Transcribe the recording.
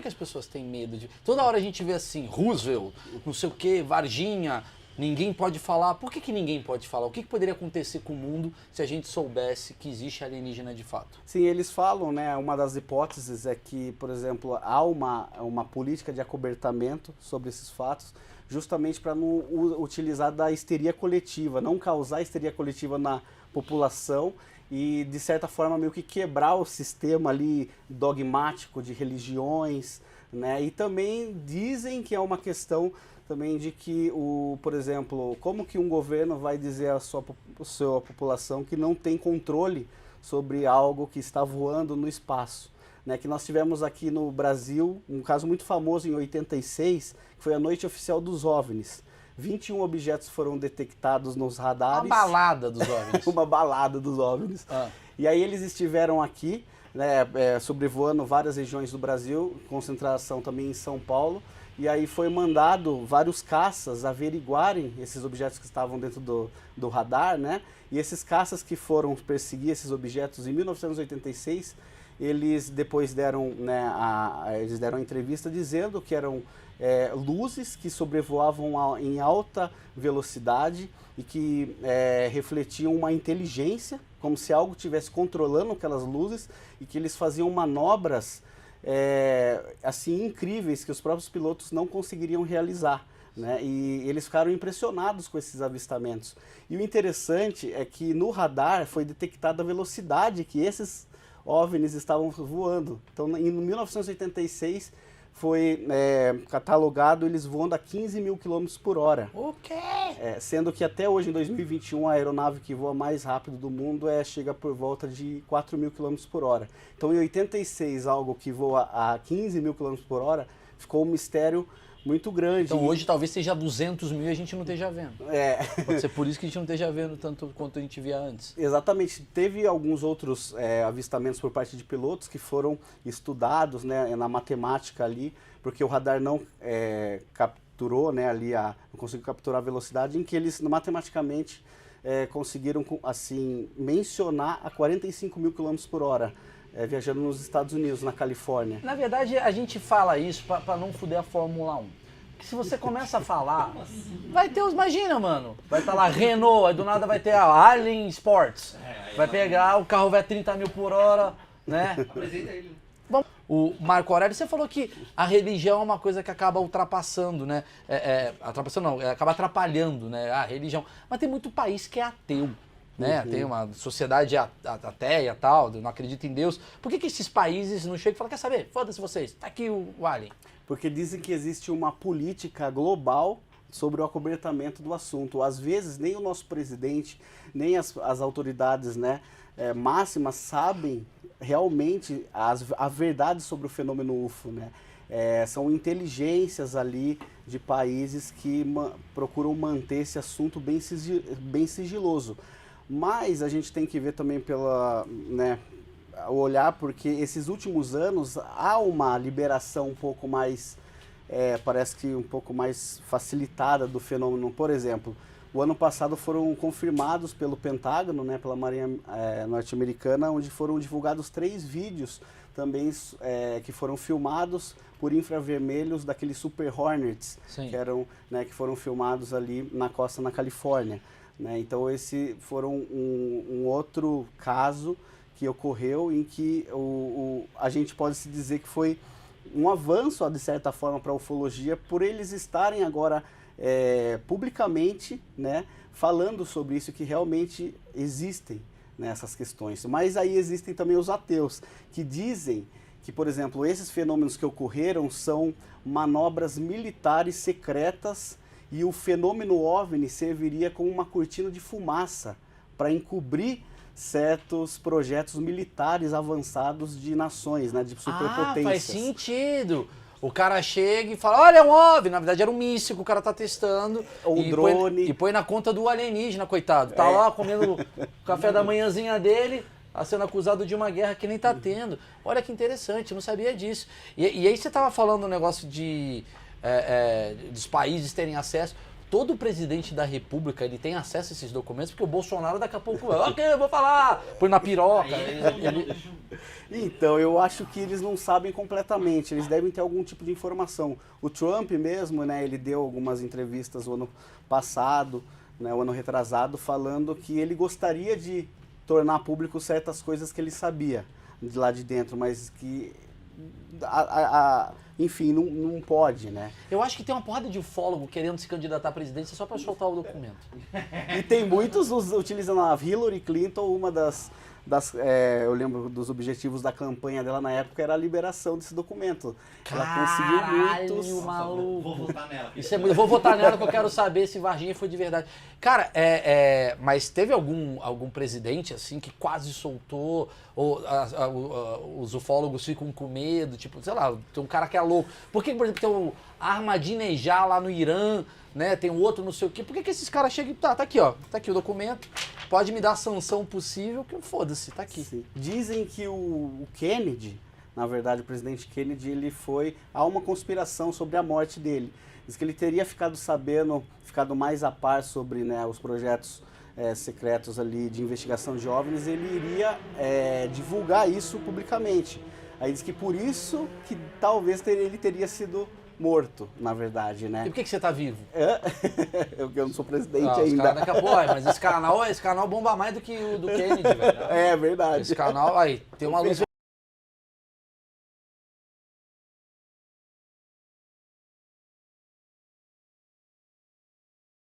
que as pessoas têm medo de... Toda hora a gente vê assim, Roosevelt, não sei o quê, Varginha, ninguém pode falar. Por que ninguém pode falar? O que poderia acontecer com o mundo se a gente soubesse que existe alienígena de fato? Sim, eles falam, né, uma das hipóteses é que, por exemplo, há uma política de acobertamento sobre esses fatos, justamente para não utilizar da histeria coletiva, não causar histeria coletiva na população e, de certa forma, meio que quebrar o sistema ali dogmático de religiões, né? E também dizem que é uma questão também de que, por exemplo, como que um governo vai dizer à sua população que não tem controle sobre algo que está voando no espaço, né? Que nós tivemos aqui no Brasil um caso muito famoso em 86, que foi a Noite Oficial dos OVNIs. 21 objetos foram detectados nos radares. Uma balada dos OVNIs. Uma balada dos OVNIs. E aí eles estiveram aqui, né, sobrevoando várias regiões do Brasil, concentração também em São Paulo. E aí foi mandado vários caças averiguarem esses objetos que estavam dentro do radar, né? E esses caças que foram perseguir esses objetos em 1986, eles depois deram, né, eles deram a entrevista dizendo que eram luzes que sobrevoavam em alta velocidade e que refletiam uma inteligência, como se algo estivesse controlando aquelas luzes, e que eles faziam manobras assim incríveis que os próprios pilotos não conseguiriam realizar, né? E eles ficaram impressionados com esses avistamentos. E o interessante é que no radar foi detectada a velocidade que esses OVNIs estavam voando. Então, em 1986 foi catalogado eles voando a 15 mil quilômetros por hora. O quê? Sendo que até hoje, em 2021, a aeronave que voa mais rápido do mundo chega por volta de 4 mil quilômetros por hora. Então, em 86, algo que voa a 15 mil quilômetros por hora, ficou um mistério muito grande. Então hoje talvez seja 200 mil e a gente não esteja vendo. Pode ser por isso que a gente não esteja vendo tanto quanto a gente via antes. Exatamente. Teve alguns outros avistamentos por parte de pilotos que foram estudados, né, na matemática ali, porque o radar não capturou, né, ali não conseguiu capturar a velocidade, em que eles matematicamente conseguiram assim mencionar a 45 mil quilômetros por hora. Viajando nos Estados Unidos, na Califórnia. Na verdade, a gente fala isso para não fuder a Fórmula 1. Porque se você começa a falar, vai ter os... Imagina, mano. Vai estar lá Renault, aí do nada vai ter a Alien Sports. Vai pegar, o carro vai a 30 mil por hora, né? Apresenta ele. Bom, o Marco Aurélio, você falou que a religião é uma coisa que acaba ultrapassando, né? Ultrapassando não, acaba atrapalhando, né? A religião. Mas tem muito país que é ateu. Né? Tem uma sociedade ateia e tal, não acredita em Deus. Por que esses países não chegam e falam, quer saber? Foda-se vocês, tá aqui o Alien. Porque dizem que existe uma política global sobre o acobertamento do assunto. Às vezes nem o nosso presidente, nem as autoridades, né, máximas sabem realmente a verdade sobre o fenômeno UFO, né? São inteligências ali de países que procuram manter esse assunto bem sigiloso. Mas a gente tem que ver também olhar, porque esses últimos anos há uma liberação um pouco mais, parece que um pouco mais facilitada do fenômeno. Por exemplo, o ano passado foram confirmados pelo Pentágono, né, pela Marinha norte-americana, onde foram divulgados 3 vídeos também que foram filmados por infravermelhos daqueles Super Hornets, que foram filmados ali na costa na Califórnia. Né? Então esse foram um outro caso que ocorreu em que a gente pode se dizer que foi um avanço, de certa forma, para a ufologia, por eles estarem agora publicamente, né, falando sobre isso, que realmente existem, né, essas questões. Mas aí existem também os ateus, que dizem que, por exemplo, esses fenômenos que ocorreram são manobras militares secretas, e o fenômeno OVNI serviria como uma cortina de fumaça para encobrir certos projetos militares avançados de nações, né, de superpotências. Faz sentido. O cara chega e fala, olha, é um OVNI. Na verdade era um míssil que o cara tá testando. Ou um drone. E põe na conta do alienígena, coitado. Tá lá comendo o café da manhãzinha dele, sendo acusado de uma guerra que nem tá tendo. Olha que interessante, eu não sabia disso. E aí você tava falando um negócio dos países terem acesso. todo presidente da República ele tem acesso a esses documentos, porque o Bolsonaro daqui a pouco, ok, eu vou falar, põe na piroca. Então, eu acho que eles não sabem completamente, eles devem ter algum tipo de informação. O Trump mesmo, né, ele deu algumas entrevistas no ano passado, né, o ano retrasado, falando que ele gostaria de tornar público certas coisas que ele sabia de lá de dentro, mas que, enfim, não pode, né? Eu acho que tem uma porrada de ufólogo querendo se candidatar à presidência só para soltar o documento. E tem muitos utilizando a Hillary Clinton, uma das eu lembro dos objetivos da campanha dela na época era a liberação desse documento. Caralho, ela conseguiu muitos. Maluco. Vou votar nela. Isso é muito, eu vou votar nela que eu quero saber se Varginha foi de verdade. Cara, mas teve algum presidente assim que quase soltou, ou os ufólogos ficam com medo, tipo, sei lá, tem um cara que é louco. Por que, por exemplo, tem o Ahmadinejad lá no Irã, né? Tem o outro não sei o quê. Por que esses caras chegam e tá aqui, ó, tá aqui o documento. Pode me dar a sanção possível, que foda-se, tá aqui. Sim. Dizem que o Kennedy, na verdade, o presidente Kennedy, há uma conspiração sobre a morte dele. Diz que ele teria ficado mais a par sobre, né, os projetos secretos ali de investigação de OVNIs, ele iria divulgar isso publicamente. Aí diz que por isso que talvez ele teria sido morto, na verdade, né? E por que você tá vivo? Eu não sou presidente Os ainda. caras daqui a pouco, mas esse canal bomba mais do que o do Kennedy, velho. É verdade. Esse canal, aí, tem uma luz